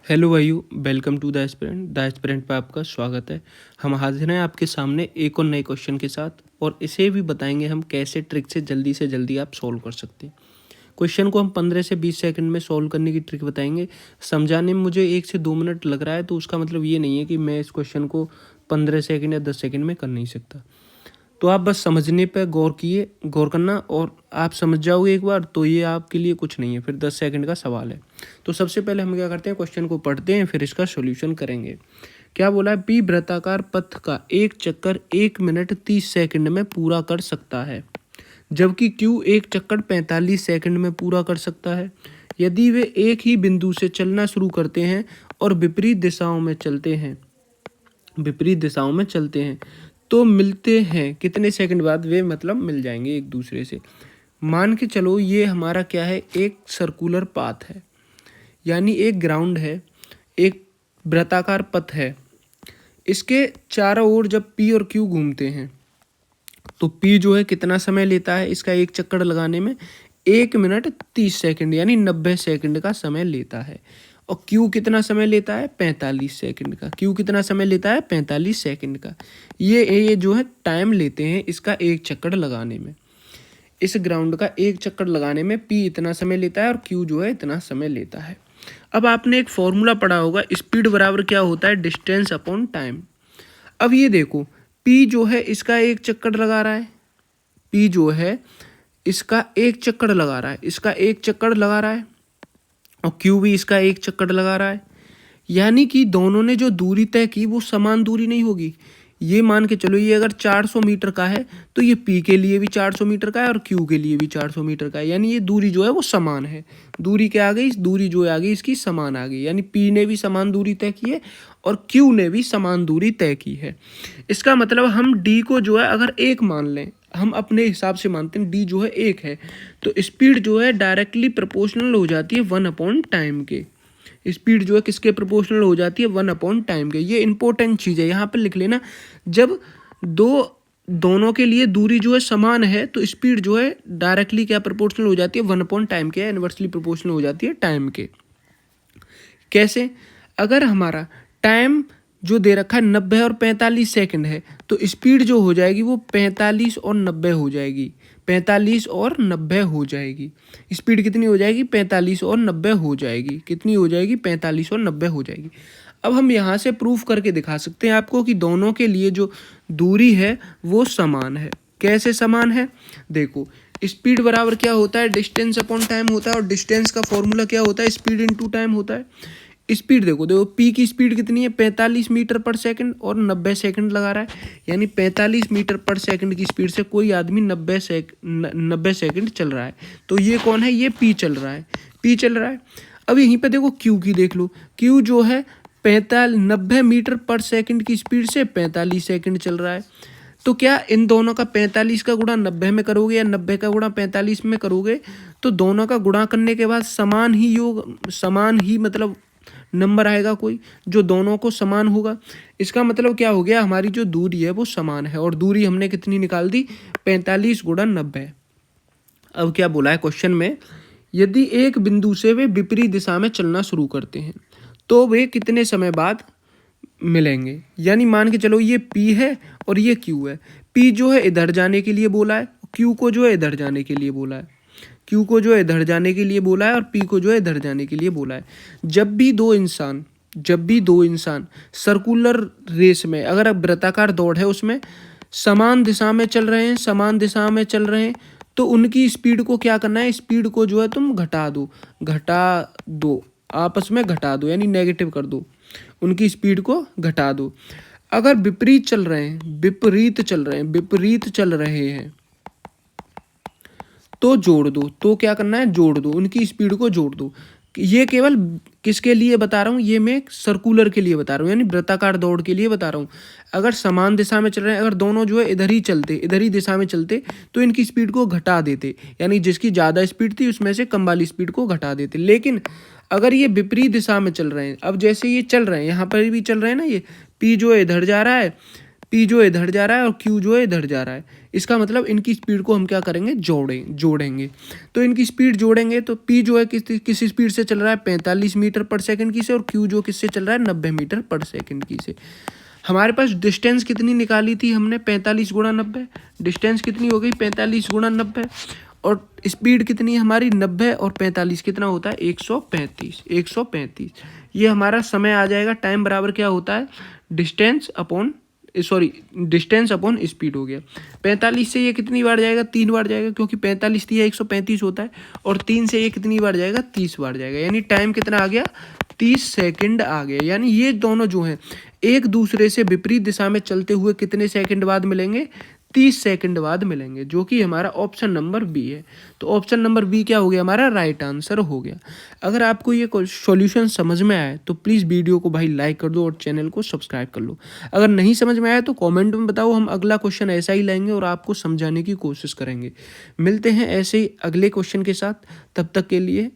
Hello भाइयों, welcome to the aspirant पे आपका स्वागत है। हम हाजिर हैं आपके सामने एक और नए क्वेश्चन के साथ और इसे भी बताएंगे हम कैसे ट्रिक से जल्दी आप सॉल्व कर सकते हैं। क्वेश्चन को हम 15 से 20 सेकंड में सॉल्व करने की ट्रिक बताएंगे। समझाने में मुझे 1 से 2 मिनट लग रहा है तो उसका मतलब ये नहीं है कि मैं इस क्वेश्चन को 15 सेकंड या 10 सेकंड में कर नहीं सकता। तो आप बस समझने पर गौर करना और आप समझ जाओगे एक बार तो ये आपके लिए कुछ नहीं है, फिर 10 सेकंड का सवाल है। तो सबसे पहले हम क्या करते हैं, क्वेश्चन को पढ़ते हैं फिर इसका सॉल्यूशन करेंगे। क्या बोला है, पी वृत्ताकार पथ का एक चक्कर 1 मिनट 30 सेकंड में पूरा कर सकता है, जबकि क्यू एक चक्कर 45 सेकंड में पूरा कर सकता है। यदि वे एक ही बिंदु से चलना शुरू करते हैं और विपरीत दिशाओं में चलते हैं तो मिलते हैं कितने सेकंड बाद वे मतलब मिल जाएंगे एक दूसरे से। मान के चलो ये हमारा क्या है, एक सर्कुलर पाथ है, यानी एक ग्राउंड है, एक वृत्ताकार पथ है। इसके चारों ओर जब पी और क्यू घूमते हैं तो पी जो है कितना समय लेता है इसका एक चक्कर लगाने में, 1 मिनट 30 सेकंड यानी 90 सेकंड का समय लेता है। और क्यू कितना समय लेता है, 45 सेकंड का। क्यू कितना समय लेता है, 45 सेकंड का। ये जो है टाइम लेते हैं इसका एक चक्कर लगाने में। इस ग्राउंड का एक चक्कर लगाने में पी इतना समय लेता है और क्यू जो है इतना समय लेता है। अब आपने एक फॉर्मूला पढ़ा होगा, स्पीड बराबर क्या होता है, डिस्टेंस अपॉन टाइम। अब ये देखो, पी जो है इसका एक चक्कर लगा रहा है, पी जो है इसका एक चक्कर लगा रहा है, इसका एक चक्कर लगा रहा है, और क्यू भी इसका एक चक्कर लगा रहा है। यानी कि दोनों ने जो दूरी तय की वो समान दूरी नहीं होगी। ये मान के चलो, ये अगर 400 मीटर का है तो ये पी के लिए भी 400 मीटर का है और क्यू के लिए भी 400 मीटर का है। यानी ये दूरी जो है वो समान है। दूरी क्या आ गई, दूरी जो आ गई इसकी समान आ गई। यानी पी ने भी समान दूरी तय की है और क्यू ने भी समान दूरी तय की है। इसका मतलब हम डी को जो है अगर एक मान लें, हम अपने हिसाब से मानते हैं डी जो है एक है, तो स्पीड जो है डायरेक्टली प्रोपोर्शनल हो जाती है 1 टाइम के। स्पीड जो है किसके प्रोपोर्शनल हो जाती है, 1 टाइम के। ये इंपॉर्टेंट चीज़ है, यहाँ पर लिख लेना। जब दोनों के लिए दूरी जो है समान है तो स्पीड जो है डायरेक्टली क्या प्रोपोर्शनल हो जाती है, 1 टाइम के, इनवर्सली प्रोपोर्शनल हो जाती है टाइम के। कैसे, अगर हमारा टाइम जो दे रखा है 90 और 45 सेकंड है तो स्पीड जो हो जाएगी वो 45 और 90 हो जाएगी, 45 और 90 हो जाएगी। स्पीड कितनी हो जाएगी, 45 और 90 हो जाएगी। कितनी हो जाएगी, 45 और 90 हो जाएगी। अब हम यहाँ से प्रूफ करके दिखा सकते हैं आपको कि दोनों के लिए जो दूरी है वो समान है। कैसे समान है, देखो, स्पीड बराबर क्या होता है, डिस्टेंस अपॉन टाइम होता है, और डिस्टेंस का फॉर्मूला क्या होता है, स्पीड इनटू टाइम होता है। स्पीड देखो पी की स्पीड कितनी है, 45 मीटर पर सेकंड और 90 सेकंड लगा रहा है। यानी 45 मीटर पर सेकंड की स्पीड से कोई आदमी 90 सेकंड चल रहा है। तो ये कौन है, ये पी चल रहा है, पी चल रहा है। अब यहीं पे देखो क्यू की देख लो, क्यू जो है 90 मीटर पर सेकंड की स्पीड से 45 सेकंड चल रहा है। तो क्या इन दोनों का 45 का गुणा 90 में करोगे या 90 का गुणा 45 में करोगे तो दोनों का गुणा करने के बाद समान ही मतलब नंबर आएगा कोई जो दोनों को समान होगा। इसका मतलब क्या हो गया, हमारी जो दूरी है वो समान है, और दूरी हमने कितनी निकाल दी, 45 गुणा 90। अब क्या बोला है क्वेश्चन में, यदि एक बिंदु से वे विपरीत दिशा में चलना शुरू करते हैं तो वे कितने समय बाद मिलेंगे। यानी मान के चलो ये P है और ये Q है। P जो है इधर जाने के लिए बोला है, Q को जो है इधर जाने के लिए बोला है, Q को जो है इधर जाने के लिए बोला है और P को जो है इधर जाने के लिए बोला है। जब भी दो इंसान सर्कुलर रेस में, अगर अब वृत्ताकार दौड़ है उसमें समान दिशा में चल रहे हैं तो उनकी स्पीड को क्या करना है, स्पीड को जो है तुम घटा दो, आपस में घटा दो, यानी नेगेटिव कर दो, उनकी स्पीड को घटा दो। अगर विपरीत चल रहे हैं तो जोड़ दो। तो क्या करना है, जोड़ दो, उनकी स्पीड को जोड़ दो। ये केवल किसके लिए बता रहा हूँ, ये मैं सर्कुलर के लिए बता रहा हूँ, यानी वृत्ताकार दौड़ के लिए बता रहा हूँ। अगर समान दिशा में चल रहे हैं, अगर दोनों जो है इधर ही दिशा में चलते तो इनकी स्पीड को घटा देते, यानी जिसकी ज़्यादा स्पीड थी उसमें से कम वाली स्पीड को घटा देते। लेकिन अगर ये विपरीत दिशा में चल रहे हैं, अब जैसे ये चल रहे हैं, यहाँ पर भी चल रहे हैं ना, ये पी जो है इधर जा रहा है, P जो इधर जा रहा है और Q जो है इधर जा रहा है। इसका मतलब इनकी स्पीड को हम क्या करेंगे, जोड़ेंगे। तो इनकी स्पीड जोड़ेंगे तो P जो है किस स्पीड से चल रहा है, 45 मीटर पर सेकंड की से, और Q जो किससे चल रहा है, 90 मीटर पर सेकंड की से। हमारे पास डिस्टेंस कितनी निकाली थी हमने, 45 गुणा 90। डिस्टेंस कितनी हो गई, 45 गुणा 90, और स्पीड कितनी है हमारी, 90, और 45 कितना होता है, 135। ये हमारा समय आ जाएगा। टाइम बराबर क्या होता है, डिस्टेंस अपॉन स्पीड हो गया। 45 से ये कितनी बार जाएगा, 3 बार जाएगा, क्योंकि 45 दिया 135 होता है, और 3 से ये कितनी बार जाएगा, 30 बार जाएगा। यानी टाइम कितना आ गया, 30 सेकंड आ गया। यानी ये दोनों जो हैं एक दूसरे से विपरीत दिशा में चलते हुए कितने सेकंड बाद मिलेंगे, 30 सेकंड बाद मिलेंगे, जो कि हमारा ऑप्शन नंबर बी है। तो ऑप्शन नंबर बी क्या हो गया, हमारा राइट आंसर हो गया। अगर आपको ये सॉल्यूशन समझ में आए तो प्लीज़ वीडियो को भाई लाइक कर दो और चैनल को सब्सक्राइब कर लो। अगर नहीं समझ में आया तो कमेंट में बताओ, हम अगला क्वेश्चन ऐसा ही लाएंगे और आपको समझाने की कोशिश करेंगे। मिलते हैं ऐसे ही अगले क्वेश्चन के साथ, तब तक के लिए